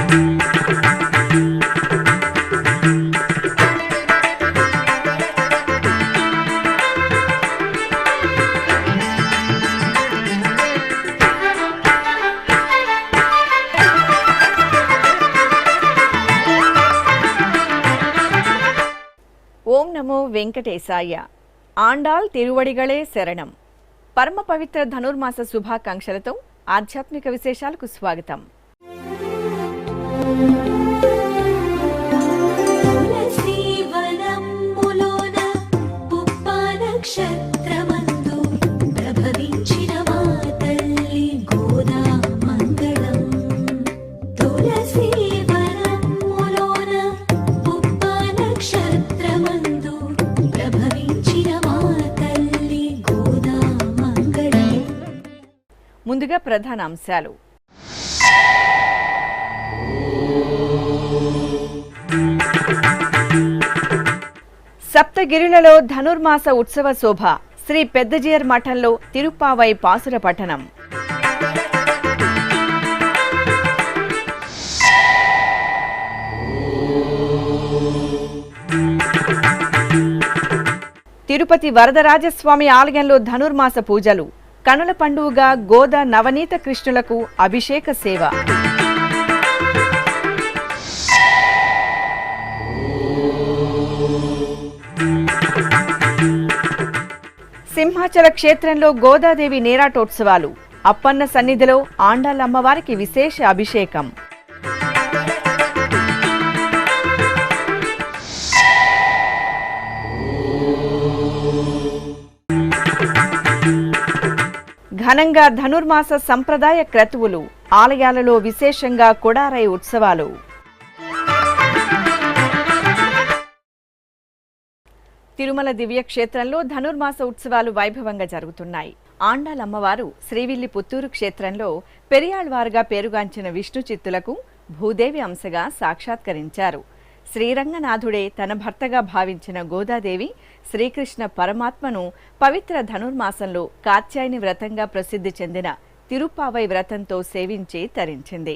ఓం నమో వెంకటేశాయ. ఆండాల్ తిరువడిగళే శరణం. పరమ పవిత్ర ధనుర్మాస శుభాకాంక్షలతో ఆధ్యాత్మిక విశేషాలకు స్వాగతం. ముందుగా ప్రధాన అంశాలు. సప్తగిరులలో ధనుర్మాస ఉత్సవ శోభ. శ్రీ పెద్దజీయర్ మఠంలో తిరుప్పావై పాసుర పఠనం. తిరుపతి వరదరాజస్వామి ఆలయంలో ధనుర్మాస పూజలు. కనుల పండుగగా గోదా నవనీత కృష్ణులకు అభిషేక సేవ. సింహాచల క్షేత్రంలో గోదాదేవి నేరాటోత్సవాలు. అప్పన్న సన్నిధిలో ఆండాళ్ళ అమ్మవారికి విశేష అభిషేకం. ఘనంగా ధనుర్మాస సంప్రదాయ క్రతువులు. ఆలయాలలో విశేషంగా కొడారై ఉత్సవాలు. తిరుమల దివ్యక్షేత్రంలో ధనుర్మాస ఉత్సవాలు వైభవంగా జరుగుతున్నాయి. ఆండాళ్ళ అమ్మవారు శ్రీవిల్లి పుత్తూరు క్షేత్రంలో పెరియాళ్వారుగా పేరుగాంచిన విష్ణు చిత్తులకు భూదేవి అంశగా సాక్షాత్కరించారు. శ్రీరంగనాథుడే తన భర్తగా భావించిన గోదాదేవి శ్రీకృష్ణ పరమాత్మను పవిత్ర ధనుర్మాసంలో కాత్యాయని వ్రతంగా ప్రసిద్ధి చెందిన తిరుప్పావై వ్రతంతో సేవించి తరించింది.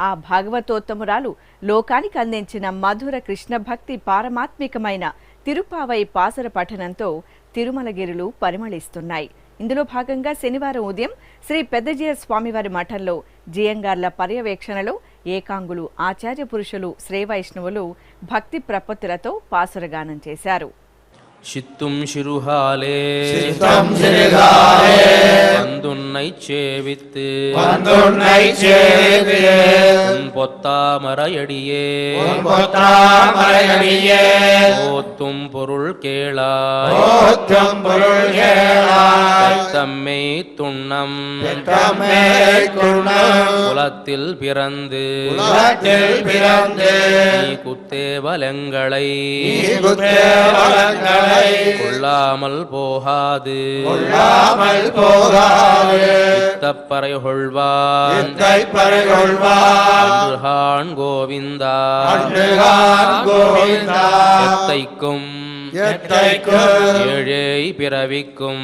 ఆ భాగవతోత్తమురాలు లోకానికి అందించిన మధుర కృష్ణ భక్తి పారమాత్మికమైన తిరుప్పావై పాసుర పఠనంతో తిరుమలగిరులు పరిమళిస్తున్నాయి. ఇందులో భాగంగా శనివారం ఉదయం శ్రీ పెద్దజీయర్ స్వామివారి మఠంలో జియంగార్ల పర్యవేక్షణలో ఏకాంగులు, ఆచార్య పురుషులు, శ్రీవైష్ణవులు భక్తి ప్రపత్తులతో పాసురగానం చేశారు. சித்தும் சிறுகாலே வந்துன்னை சேவித்து பொத்தாமரையடியே ஓத்தும் பொருள் கேளாய் தம்மை துண்ணம் குலத்தில் பிறந்து நீ குத்தேவலங்களை கொள்ளாமல் போகாது இத்தப்பறை கொள்வான் கோவிந்தா எத்தைக்கும் ஏழை பிறவிக்கும்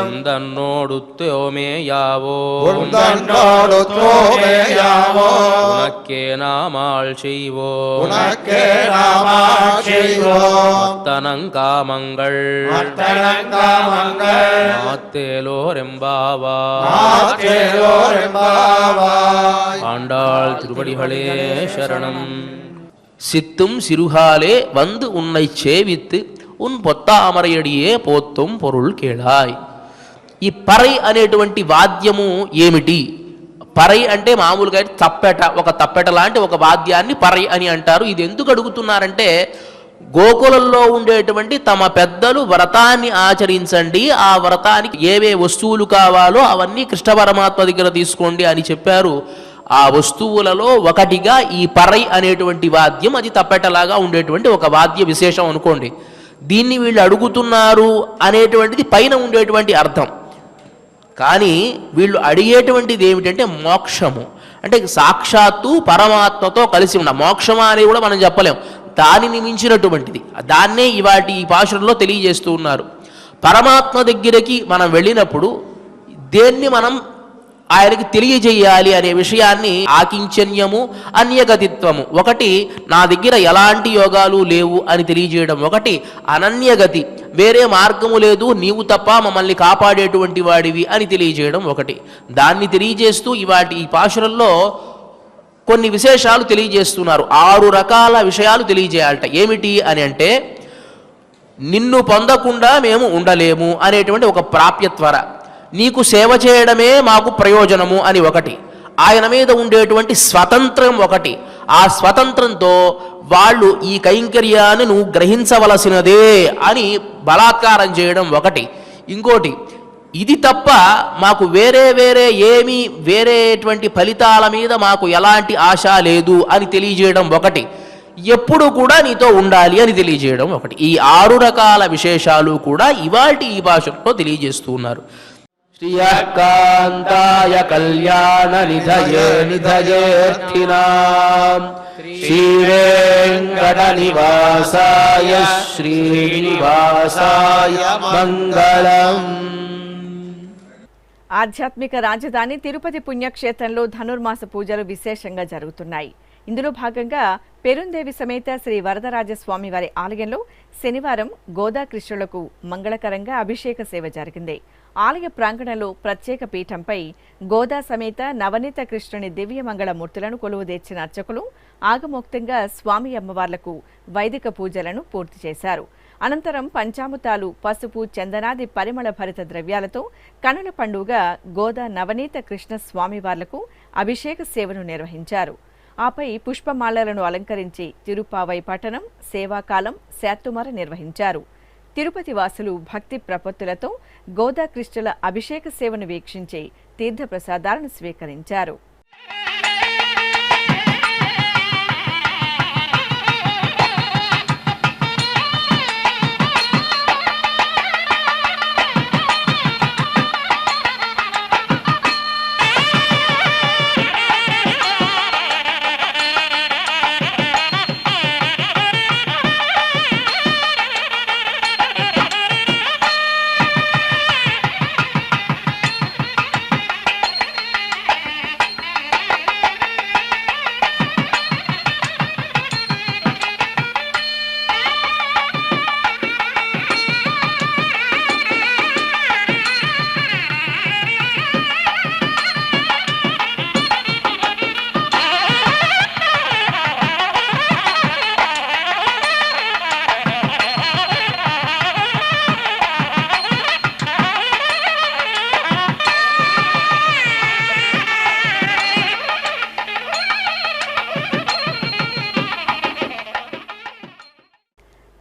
உந்தன்னோடு தோமேயாவோ உனக்கே நாமாள் செய்வோ மத்தனங்காமங்கள் மாத்தேலோரெம்பாவா ஆண்டாள் திருவடிகளே சரணம். சித்தும் சிறுகாலே வந்து உன்னை சேவித்து ఉన్ పొత్తామరయడియే పోత్తుం పొరుల్ కేళాయ్. ఈ పరై అనేటువంటి వాద్యము ఏమిటి? పరై అంటే మామూలుగా తప్పెట, ఒక తప్పెట లాంటి ఒక వాద్యాన్ని పరై అని అంటారు. ఇది ఎందుకు అడుగుతున్నారంటే, గోకులంలో ఉండేటువంటి తమ పెద్దలు వ్రతాన్ని ఆచరించండి, ఆ వ్రతానికి ఏవే వస్తువులు కావాలో అవన్నీ కృష్ణ పరమాత్మ దగ్గర తీసుకోండి అని చెప్పారు. ఆ వస్తువులలో ఒకటిగా ఈ పరై అనేటువంటి వాద్యం, అది తప్పెటలాగా ఉండేటువంటి ఒక వాద్య విశేషం అనుకోండి. దీన్ని వీళ్ళు అడుగుతున్నారు అనేటువంటిది పైన ఉండేటువంటి అర్థం. కానీ వీళ్ళు అడిగేటువంటిది ఏమిటంటే మోక్షము. అంటే సాక్షాత్తు పరమాత్మతో కలిసి ఉన్న మోక్షమా అని కూడా మనం చెప్పలేం, దానిని మించినటువంటిది. దాన్నే ఇవాటి ఈ పాశురంలో తెలియజేస్తూ ఉన్నారు. పరమాత్మ దగ్గరికి మనం వెళ్ళినప్పుడు దేన్ని మనం ఆయనకి తెలియజేయాలి అనే విషయాన్ని ఆకించన్యము, అన్యగతిత్వము. ఒకటి నా దగ్గర ఎలాంటి యోగాలు లేవు అని తెలియజేయడం, ఒకటి అనన్యగతి, వేరే మార్గము లేదు, నీవు తప్ప మమ్మల్ని కాపాడేటువంటి వాడివి అని తెలియజేయడం ఒకటి. దాన్ని తెలియజేస్తూ ఈ పాశురంలో కొన్ని విశేషాలు తెలియజేస్తున్నారు. 6 రకాల విషయాలు తెలియజేయాలట. ఏమిటి అని అంటే, నిన్ను పొందకుండా మేము ఉండలేము అనేటువంటి ఒక ప్రాప్యత్వర, నీకు సేవ చేయడమే మాకు ప్రయోజనము అని ఒకటి, ఆయన మీద ఉండేటువంటి స్వతంత్రం ఒకటి, ఆ స్వతంత్రంతో వాళ్ళు ఈ కైంకర్యాన్ని నువ్వు గ్రహించవలసినదే అని బలాత్కారం చేయడం ఒకటి. ఇంకోటి, ఇది తప్ప మాకు వేరేటువంటి ఫలితాల మీద మాకు ఎలాంటి ఆశ లేదు అని తెలియజేయడం ఒకటి, ఎప్పుడు కూడా నీతో ఉండాలి అని తెలియజేయడం ఒకటి. ఈ 6 రకాల విశేషాలు కూడా ఇవాల్టి ఈ భాషలో తెలియజేస్తూ ఉన్నారు. శ్రీయకాంతాయ కళ్యాణ నిధయేర్థినాం శ్రీవేంకట నివాసాయ శ్రీనివాసాయ మంగళం. ఆధ్యాత్మిక రాజధాని తిరుపతి పుణ్యక్షేత్రంలో ధనుర్మాస పూజలు విశేషంగా జరుగుతున్నాయి. ఇందులో భాగంగా పెరుందేవి సమేత శ్రీ వరదరాజస్వామి వారి ఆలయంలో శనివారం గోదాకృష్ణులకు మంగళకరంగా అభిషేక సేవ జరిగింది. ఆలయ ప్రాంగణంలో ప్రత్యేక పీఠంపై గోదా సమేత నవనీత కృష్ణుని దివ్య మంగళ మూర్తులను కొలువుదీర్చిన అర్చకులు ఆగమోక్తంగా స్వామి అమ్మవార్లకు వైదిక పూజలను పూర్తి చేశారు. అనంతరం పంచామృతాలు, పసుపు, చందనాది పరిమళ భరిత ద్రవ్యాలతో కనుల పండుగ గోదా నవనీత కృష్ణ స్వామివార్లకు అభిషేక సేవను నిర్వహించారు. ఆపై పుష్పమాలలను అలంకరించి తిరుపావై పఠనం, సేవాకాలం, శాత్తుమర నిర్వహించారు. తిరుపతి వాసులు భక్తి ప్రపత్తులతో గోదాకృష్ణుల అభిషేక సేవను వీక్షించి తీర్థప్రసాదాలను స్వీకరించారు.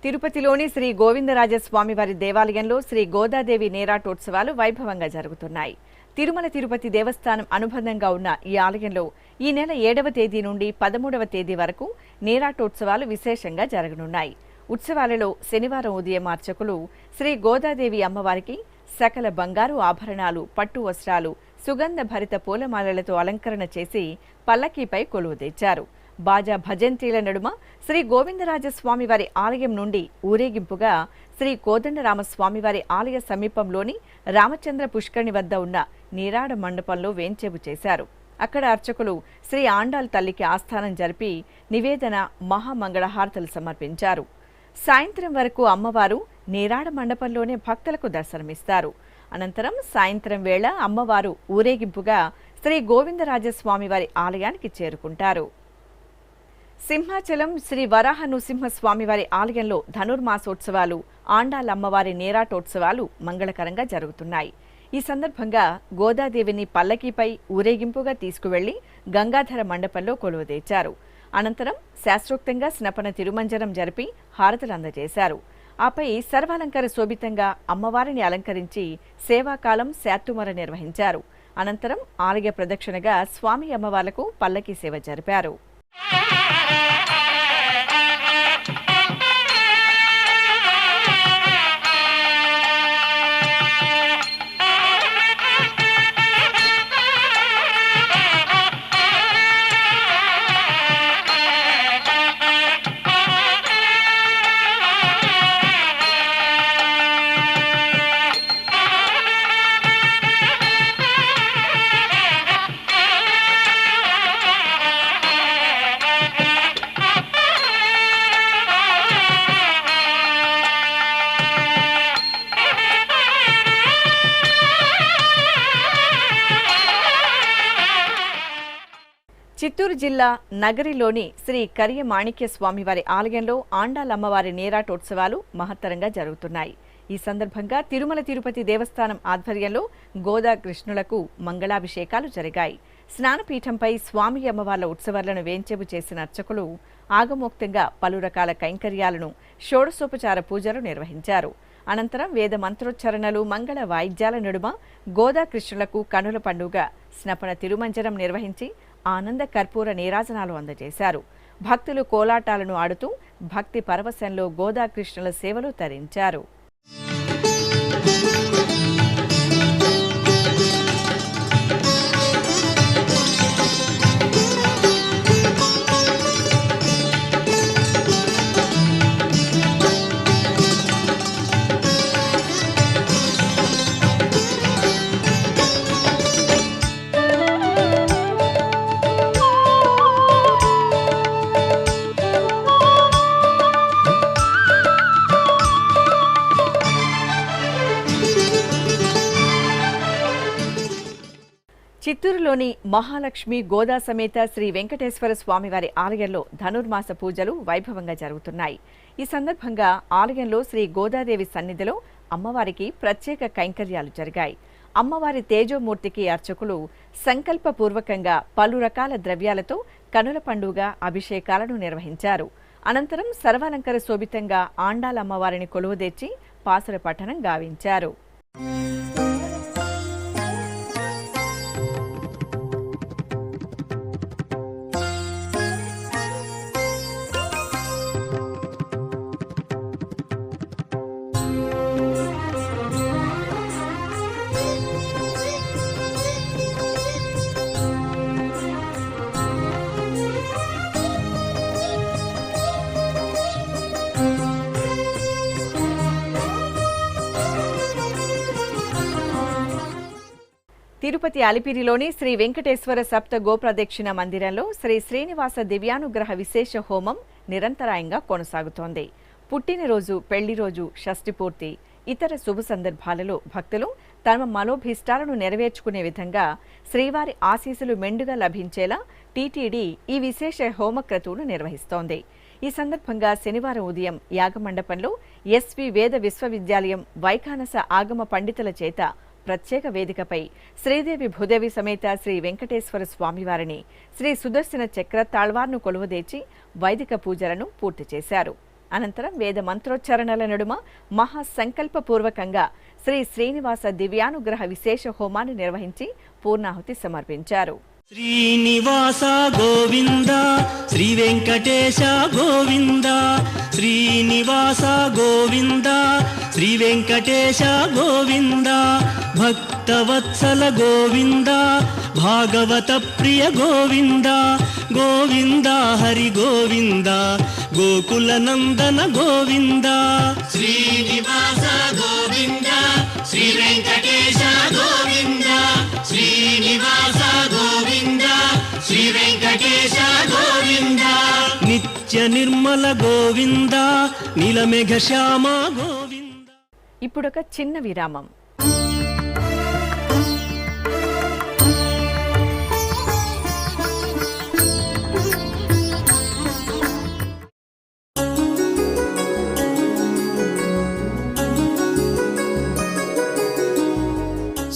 తిరుపతిలోని శ్రీ గోవిందరాజస్వామి వారి దేవాలయంలో శ్రీ గోదాదేవి నేరాటోత్సవాలు వైభవంగా జరుగుతున్నాయి. తిరుమల తిరుపతి దేవస్థానం అనుబంధంగా ఉన్న ఈ ఆలయంలో ఈ నెల 7వ తేదీ నుండి 13వ తేదీ వరకు నేరాటోత్సవాలు విశేషంగా జరగనున్నాయి. ఉత్సవాలలో శనివారం ఉదయం అర్చకులు శ్రీ గోదాదేవి అమ్మవారికి సకల బంగారు ఆభరణాలు, పట్టు వస్త్రాలు, సుగంధ భరిత పూలమాలలతో అలంకరణ చేసి పల్లకీపై కొలువు తెచ్చారు. బాజా భజంత్రీల నడుమ శ్రీ గోవిందరాజస్వామి వారి ఆలయం నుండి ఊరేగింపుగా శ్రీ కోదండరామస్వామి వారి ఆలయ సమీపంలోని రామచంద్ర పుష్కరిణి వద్ద ఉన్న నీరాడ మండపంలో వేంచేపు చేశారు. అక్కడ అర్చకులు శ్రీ ఆండాల్ తల్లికి ఆస్థానం జరిపి నివేదన, మహామంగళహారతలు సమర్పించారు. సాయంత్రం వరకు అమ్మవారు నీరాడ మండపంలోనే భక్తులకు దర్శనమిస్తారు. అనంతరం సాయంత్రం వేళ అమ్మవారు ఊరేగింపుగా శ్రీ గోవిందరాజస్వామి వారి ఆలయానికి చేరుకుంటారు. సింహాచలం శ్రీ వరాహ నృసింహస్వామి వారి ఆలయంలో ధనుర్మాసోత్సవాలు, ఆండాల అమ్మవారి నేరాటోత్సవాలు మంగళకరంగా జరుగుతున్నాయి. ఈ సందర్భంగా గోదాదేవిని పల్లకీపై ఊరేగింపుగా తీసుకువెళ్లి గంగాధర మండపంలో కొలువుదీర్చారు. అనంతరం శాస్త్రోక్తంగా స్నపన తిరుమంజనం జరిపి హారతులు అందజేశారు. ఆపై సర్వాలంకార శోభితంగా అమ్మవారిని అలంకరించి సేవాకాలం, శాత్తుమర నిర్వహించారు. అనంతరం ఆలయ ప్రదక్షిణగా స్వామి అమ్మవార్లకు పల్లకీ సేవ జరిపారు. చిత్తూరు జిల్లా నగరిలోని శ్రీ కరియ మాణిక్య స్వామివారి ఆలయంలో ఆండాలమ్మవారి నీరాటోత్సవాలు మహత్తరంగా జరుగుతున్నాయి. ఈ సందర్భంగా తిరుమల తిరుపతి దేవస్థానం ఆధ్వర్యంలో గోదా కృష్ణులకు మంగళాభిషేకాలు జరిగాయి. స్నానపీఠంపై స్వామి అమ్మవార్ల ఉత్సవాలను వేంచేపు చేసిన అర్చకులు ఆగమోక్తంగా పలు రకాల కైంకర్యాలను, షోడశోపచార పూజలు నిర్వహించారు. అనంతరం వేద మంత్రోచ్చరణలు, మంగళ వాయిద్యాల నడుమ గోదా కృష్ణులకు కనుల పండుగ స్నపన తిరుమంజనం నిర్వహించి ఆనంద కర్పూర నీరాజనాలు అందజేశారు. భక్తులు కోలాటాలను ఆడుతూ భక్తి పరవశంలో గోదా కృష్ణుల సేవలు తరించారు. చిత్తూరులోని మహాలక్ష్మి గోదా సమేత శ్రీ వెంకటేశ్వర స్వామివారి ఆలయంలో ధనుర్మాస పూజలు వైభవంగా జరుగుతున్నాయి. ఈ సందర్భంగా ఆలయంలో శ్రీ గోదాదేవి సన్నిధిలో అమ్మవారికి ప్రత్యేక కైంకర్యాలు జరిగాయి. అమ్మవారి తేజోమూర్తికి అర్చకులు సంకల్పపూర్వకంగా పలు రకాల ద్రవ్యాలతో కనుల పండుగ అభిషేకాలను నిర్వహించారు. అనంతరం సర్వాలంకర శోభితంగా ఆండాలమ్మవారిని కొలువుదీర్చి పాసుర పఠనం గావించారు. తిరుపతి అలిపిరిలోని శ్రీ వెంకటేశ్వర సప్త గోప్రదక్షిణ మందిరంలో శ్రీ శ్రీనివాస దివ్యానుగ్రహ విశేష హోమం నిరంతరాయంగా కొనసాగుతోంది. పుట్టినరోజు, పెళ్లిరోజు, షష్ఠిపూర్తి, ఇతర శుభ సందర్భాలలో భక్తులు తమ మనోభీష్టాలను నెరవేర్చుకునే విధంగా శ్రీవారి ఆశీస్సులు మెండుగా లభించేలా టీటీడీ ఈ విశేష హోమక్రతువును నిర్వహిస్తోంది. ఈ సందర్భంగా శనివారం ఉదయం యాగమండపంలో ఎస్వి వేద విశ్వవిద్యాలయం వైఖానస ఆగమ పండితుల చేత ప్రత్యేక వేదికపై శ్రీదేవి భూదేవి సమేత శ్రీ వెంకటేశ్వర స్వామివారిని, శ్రీ సుదర్శన చక్ర తాళ్వార్ను కొలువుదీర్చి వైదిక పూజలను పూర్తి చేశారు. అనంతరం వేద మంత్రోచ్చరణల నడుమ మహాసంకల్పపూర్వకంగా శ్రీ శ్రీనివాస దివ్యానుగ్రహ విశేష హోమాన్ని నిర్వహించి పూర్ణాహుతి సమర్పించారు. శ్రీనివాస గోవింద, శ్రీ వెంకటేశ గోవింద, శ్రీనివాస గోవింద, శ్రీ వెంకటేశ గోవింద, భక్తవత్సల గోవింద, భాగవత ప్రియ గోవింద, గోవింద హరి గోవింద, గోకుల నందన గోవింద. శ్రీనివాస గోవింద, శ్రీ వెంకటేశ గోవింద, శ్రీనివాస గోవింద, శ్రీ వెంకటేశ గోవింద, నిత్య నిర్మల గోవింద, నీలమేఘ శ్యామ గోవింద. ఇప్పుడొక చిన్న విరామం.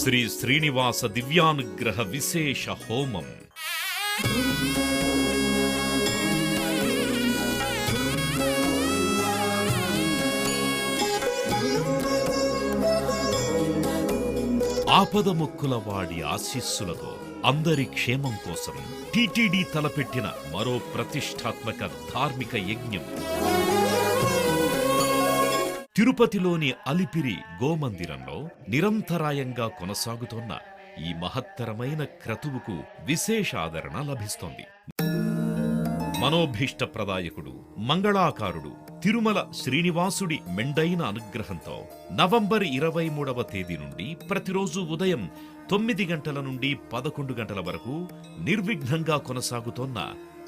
శ్రీ శ్రీనివాస దివ్యానుగ్రహ విశేష హోమం. ఆపదముక్కుల వాడి ఆశీస్సులతో అందరి క్షేమం కోసం టీటీడీ తలపెట్టిన మరో ప్రతిష్టాత్మక ధార్మిక యజ్ఞం. తిరుపతిలోని అలిపిరి గోమందిరంలో నిరంతరాయంగా కొనసాగుతోన్న ఈ మహత్తరమైన క్రతువుకు విశేష ఆదరణ లభిస్తోంది. మనోభీష్టప్రదాయకుడు, మంగళాకారుడు తిరుమల శ్రీనివాసుడి మెండైన అనుగ్రహంతో నవంబర్ 23వ తేదీ నుండి ప్రతిరోజు ఉదయం 9 గంటల నుండి 11 గంటల వరకు నిర్విఘ్నంగా కొనసాగుతోన్న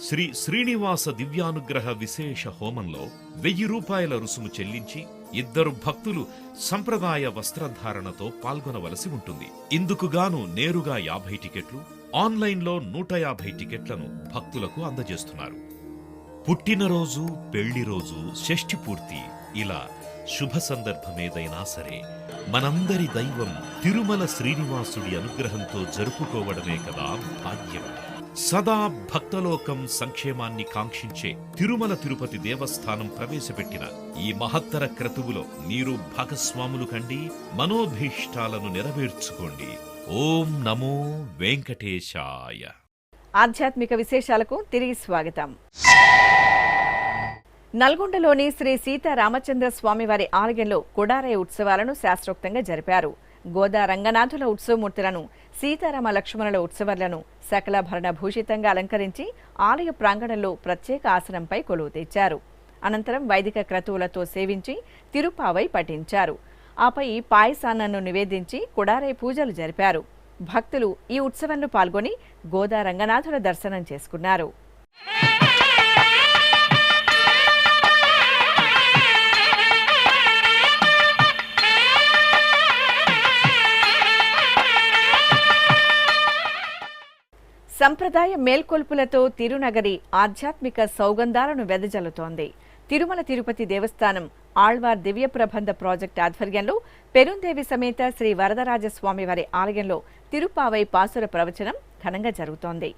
శ్రీ శ్రీనివాస దివ్యానుగ్రహ విశేష హోమంలో 1000 రూపాయల రుసుము చెల్లించి 2 భక్తులు సంప్రదాయ వస్త్రధారణతో పాల్గొనవలసి ఉంటుంది. ఇందుకుగాను నేరుగా 50 టికెట్లు, ఆన్లైన్లో 150 టికెట్లను భక్తులకు అందజేస్తున్నారు. పుట్టినరోజు, పెళ్లి రోజు, షష్ఠి పూర్తి ఇలా శుభ సందర్భమేదైనా సరే మనందరి దైవం తిరుమల శ్రీనివాసుడి అనుగ్రహంతో జరుపుకోవడమే కదా భాగ్యం. సదా భక్తలోకం సంక్షేమాన్ని కాంక్షించే తిరుమల తిరుపతి దేవస్థానం ప్రవేశపెట్టిన ఈ మహత్తర క్రతువులో మీరు భాగస్వాములు కండి, మనోభీష్టాలను నెరవేర్చుకోండి. ఓం నమో వెంకటేశాయ. ఆధ్యాత్మిక విశేషాలకు తిరిగి స్వాగతం. నల్గొండలోని శ్రీ సీతారామచంద్ర స్వామివారి ఆలయంలో కుడారయ ఉత్సవాలను శాస్త్రోక్తంగా జరిపారు. గోదా రంగనాథుల ఉత్సవమూర్తులను, సీతారామ లక్ష్మణుల ఉత్సవాలను సకలాభరణ భూషితంగా అలంకరించి ఆలయ ప్రాంగణంలో ప్రత్యేక ఆసనంపై కొలువు తెచ్చారు. అనంతరం వైదిక క్రతువులతో సేవించి తిరుపావై పఠించారు. ఆపై పాయసాన్నను నివేదించి కుడారయ పూజలు జరిపారు. భక్తులు ఈ ఉత్సవంలో పాల్గొని గోదా రంగనాథుల దర్శనం చేసుకున్నారు. సంప్రదాయ మేల్కొల్పులతో తిరునగరి ఆధ్యాత్మిక సౌగంధాలను వెదజల్లుతోంది. తిరుమల తిరుపతి దేవస్థానం ఆళ్వార్ దివ్య ప్రబంధ ప్రాజెక్టు ఆధ్వర్యంలో పెరుందేవి సమేత శ్రీ వరదరాజస్వామివారి ఆలయంలో తిరుపావై పాసుర ప్రవచనం ఘనంగా జరుగుతోంది.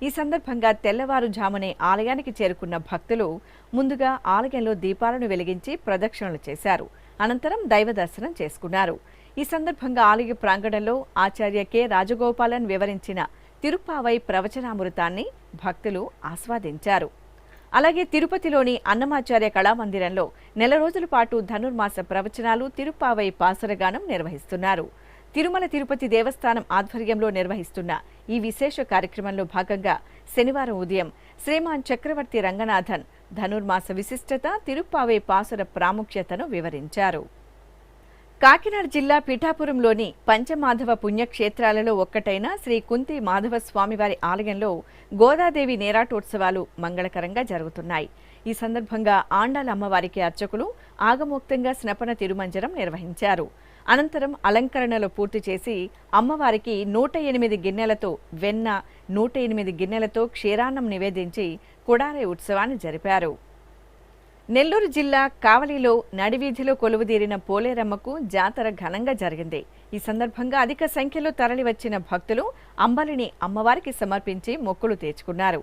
ఈ సందర్భంగా తెల్లవారుజామునే ఆలయానికి చేరుకున్న భక్తులు ముందుగా ఆలయంలో దీపాలను వెలిగించి ప్రదక్షిణలు చేశారు. అనంతరం దైవ దర్శనం చేసుకున్నారు. ఈ సందర్భంగా ఆలయ ప్రాంగణంలో ఆచార్య కె రాజగోపాలన్ వివరించిన తిరుపావై ప్రవచనామృతాన్ని భక్తులు ఆస్వాదించారు. అలాగే తిరుపతిలోని అన్నమాచార్య కళామందిరంలో నెల రోజుల పాటు ధనుర్మాస ప్రవచనాలు, తిరుపావై పాసురగానం నిర్వహిస్తున్నారు. తిరుమల తిరుపతి దేవస్థానం ఆధ్వర్యంలో నిర్వహిస్తున్న ఈ విశేష కార్యక్రమంలో భాగంగా శనివారం ఉదయం శ్రీమాన్ చక్రవర్తి రంగనాథన్ ధనుర్మాస విశిష్టత, తిరుపావై పాసుర ప్రాముఖ్యతను వివరించారు. కాకినాడ జిల్లా పిఠాపురంలోని పంచమాధవ పుణ్యక్షేత్రాలలో ఒక్కటైన శ్రీ కుంతి మాధవ స్వామివారి ఆలయంలో గోదాదేవి నేరాటోత్సవాలు మంగళకరంగా జరుగుతున్నాయి. ఈ సందర్భంగా ఆండాల అమ్మవారికి అర్చకులు ఆగమోక్తంగా స్నపన తిరుమంజనం నిర్వహించారు. అనంతరం అలంకరణలు పూర్తి చేసి అమ్మవారికి 108 గిన్నెలతో వెన్న, 108 గిన్నెలతో క్షీరాన్నం నివేదించి కుడారయ ఉత్సవాన్ని జరిపారు. నెల్లూరు జిల్లా కావలిలో నడివీధిలో కొలువుదీరిన పోలేరమ్మకు జాతర ఘనంగా జరిగింది. ఈ సందర్భంగా అధిక సంఖ్యలో తరలివచ్చిన భక్తులు అంబలిని అమ్మవారికి సమర్పించి మొక్కులు తీర్చుకున్నారు.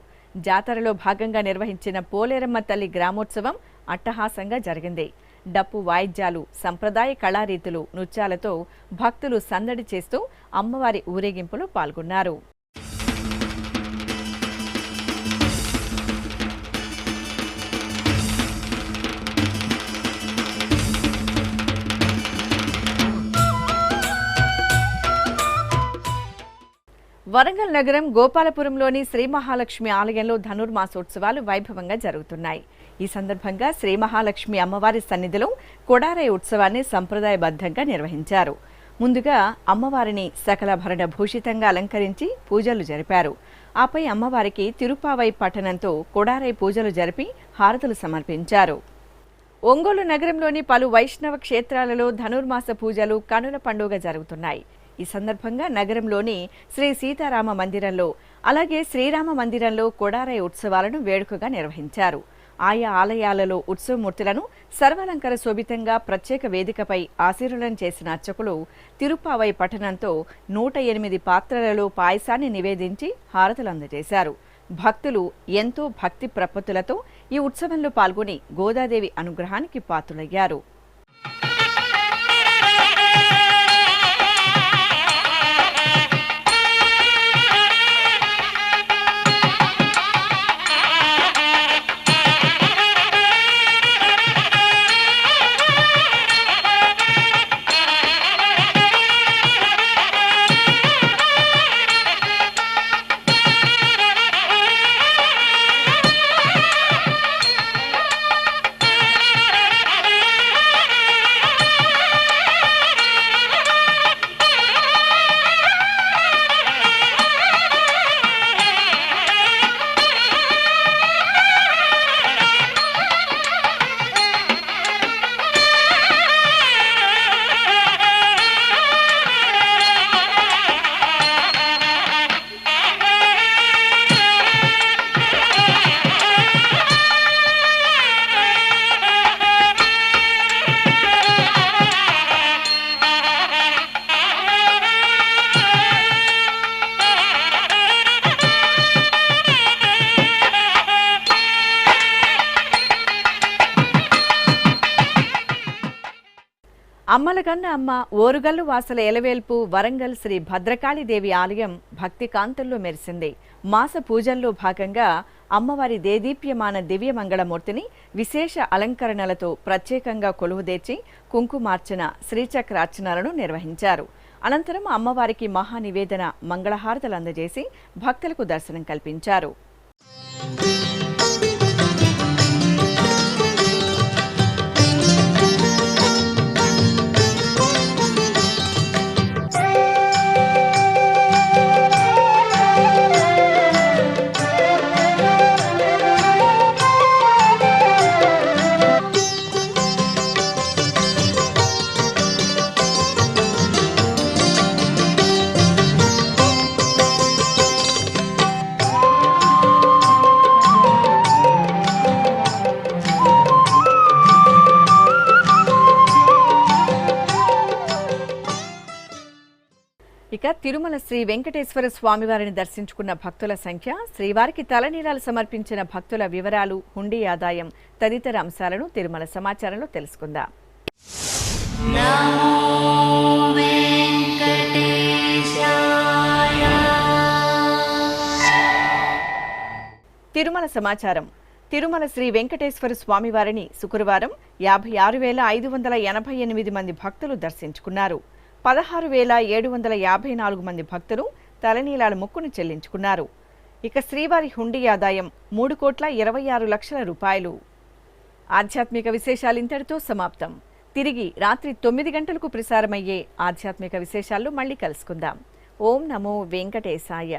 జాతరలో భాగంగా నిర్వహించిన పోలేరమ్మ తల్లి గ్రామోత్సవం అట్టహాసంగా జరిగింది. డప్పు వాయిద్యాలు, సంప్రదాయ కళారీతులు, నృత్యాలతో భక్తులు సందడి చేస్తూ అమ్మవారి ఊరేగింపులో పాల్గొన్నారు. వరంగల్ నగరం గోపాలపురంలోని శ్రీ మహాలక్ష్మి ఆలయంలో ధనుర్మాసోత్సవాలు వైభవంగా జరుగుతున్నాయి. ఈ సందర్భంగా శ్రీ మహాలక్ష్మి అమ్మవారి సన్నిధిలో కుడారయ ఉత్సవాన్ని సంప్రదాయబద్ధంగా నిర్వహించారు. ముందుగా అమ్మవారిని సకలాభరణ భూషితంగా అలంకరించి పూజలు జరిపారు. ఆపై అమ్మవారికి తిరుపావై పఠనంతో కుడారయ పూజలు జరిపి హారతులు సమర్పించారు. ఒంగోలు నగరంలోని పలు వైష్ణవ క్షేత్రాలలో ధనుర్మాస పూజలు కనుల పండుగ జరుగుతున్నాయి. ఈ సందర్భంగా నగరంలోని శ్రీ సీతారామ మందిరంలో, అలాగే శ్రీరామ మందిరంలో కుడారయ ఉత్సవాలను వేడుకగా నిర్వహించారు. ఆయా ఆలయాలలో ఉత్సవమూర్తులను సర్వాలంకార శోభితంగా ప్రత్యేక వేదికపై ఆశీర్వదనం చేసిన అర్చకులు తిరుపావై పఠనంతో 108 పాత్రలలో పాయసాన్ని నివేదించి హారతులు అందజేశారు. భక్తులు ఎంతో భక్తి ప్రపత్తులతో ఈ ఉత్సవంలో పాల్గొని గోదాదేవి అనుగ్రహానికి పాత్రులయ్యారు. అమ్మలగన్న అమ్మ ఓరుగల్లు వాసల ఎలవేల్పు వరంగల్ శ్రీ భద్రకాళీదేవి ఆలయం భక్తి కాంతుల్లో మెరిసింది. మాస పూజల్లో భాగంగా అమ్మవారి దేదీప్యమాన దివ్యమంగళమూర్తిని విశేష అలంకరణలతో ప్రత్యేకంగా కొలువుదీర్చి కుంకుమార్చన, శ్రీచక్రార్చనలను నిర్వహించారు. అనంతరం అమ్మవారికి మహానివేదన, మంగళహారతలు అందజేసి భక్తులకు దర్శనం కల్పించారు. ఇక తిరుమల శ్రీ వెంకటేశ్వర స్వామివారిని దర్శించుకున్న భక్తుల సంఖ్య, శ్రీవారికి తలనీలాలు సమర్పించిన భక్తుల వివరాలు, హుండీ ఆదాయం తదితర అంశాలను తిరుమల సమాచారంలో తెలుసుకుందాం. తిరుమల సమాచారం. తిరుమల శ్రీ వెంకటేశ్వర స్వామివారిని శుక్రవారం 56,588 మంది భక్తులు దర్శించుకున్నారు. 16,754 మంది భక్తులు తలనీలాల మొక్కును చెల్లించుకున్నారు. ఇక శ్రీవారి హుండీ ఆదాయం 3,26,00,000 రూపాయలు. ఆధ్యాత్మిక విశేషాలు ఇంతటితో సమాప్తం. తిరిగి రాత్రి 9 గంటలకు ప్రసారమయ్యే ఆధ్యాత్మిక విశేషాల్లో మళ్ళీ కలుసుకుందాం. ఓం నమో వెంకటేశాయ.